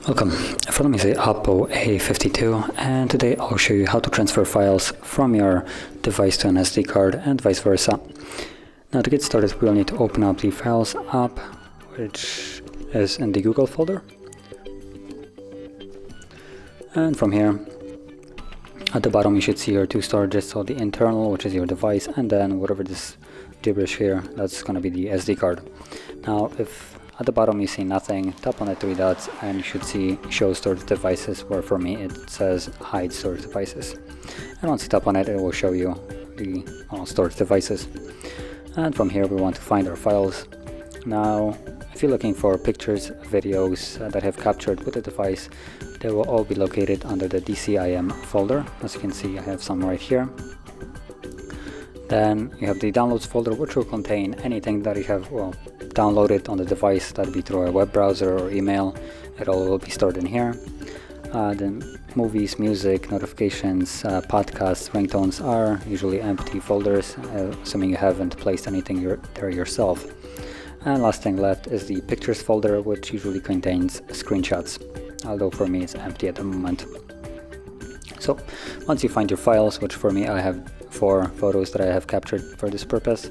Welcome, from me is the Oppo A52, and today I'll show you how to transfer files from your device to an SD card and vice versa. Now to get started, we'll need to open up the Files app, which is in the Google folder. And from here, at the bottom you should see your two storages, so the internal, which is your device, and then whatever this gibberish here, that's going to be the SD card. Now if at the bottom you see nothing, tap on the three dots and you should see Show Storage Devices, where for me it says Hide Storage Devices. And once you tap on it, it will show you the storage devices. And from here we want to find our files. Now if you're looking for pictures, videos that have captured with the device, they will all be located under the DCIM folder. As you can see, I have some right here. Then you have the Downloads folder, which will contain anything that you have downloaded on the device. That'd be through a web browser or email. It all will be stored in here. Then movies, music, notifications, podcasts, ringtones are usually empty folders, assuming you haven't placed anything there yourself. And last thing left is the Pictures folder, which usually contains screenshots, although for me it's empty at the moment. So once you find your files, which for me I have 4 photos that I have captured for this purpose,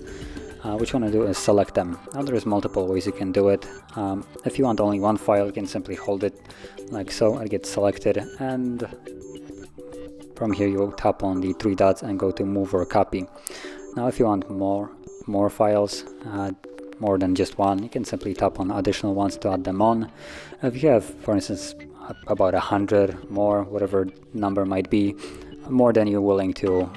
what you want to do is select them. Now there's multiple ways you can do it. If you want only one file, you can simply hold it like so, it gets selected, and from here you tap on the 3 dots and go to Move or Copy. Now if you want more files, more than just one, you can simply tap on additional ones to add them on. If you have, for instance, about 100 more, whatever number might be, more than you're willing to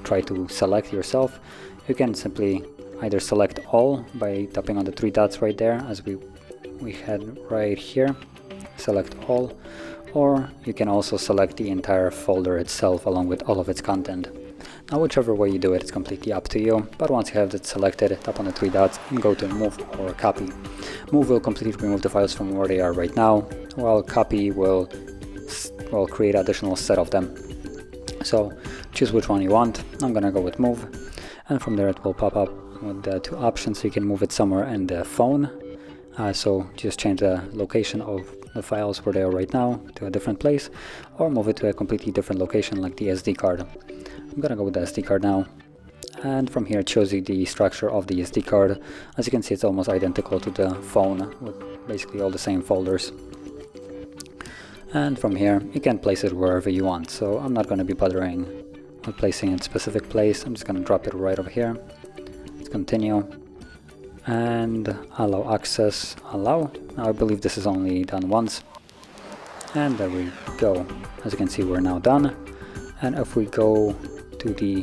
try to select yourself, you can simply either select all by tapping on the 3 dots right there, as we had right here, select all, or you can also select the entire folder itself along with all of its content. Now whichever way you do it, it's completely up to you, but once you have it selected, tap on the 3 dots and go to Move or Copy. Move will completely remove the files from where they are right now, while Copy will create additional set of them. So choose which one you want. I'm gonna go with Move, and from there it will pop up with the 2 options, so you can move it somewhere in the phone. So just change the location of the files where they are right now to a different place, or move it to a completely different location like the SD card. I'm gonna go with the SD card now, and from here it shows you the structure of the SD card. As you can see, it's almost identical to the phone with basically all the same folders. And from here you can place it wherever you want, so I'm not going to be bothering with placing it in a specific place. I'm just going to drop it right over here. Let's continue and allow access, allow. Now I believe this is only done once, and there we go. As you can see, we're now done. And if we go to the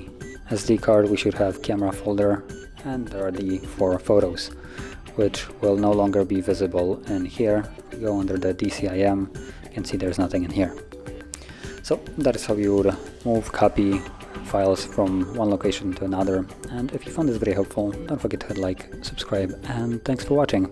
SD card, we should have camera folder, and there are the 4 photos, which will no longer be visible in here. If we go under the DCIM, you can see there's nothing in here. So that is how you would move, copy files from one location to another. And if you found this video helpful, don't forget to hit like, subscribe, and thanks for watching.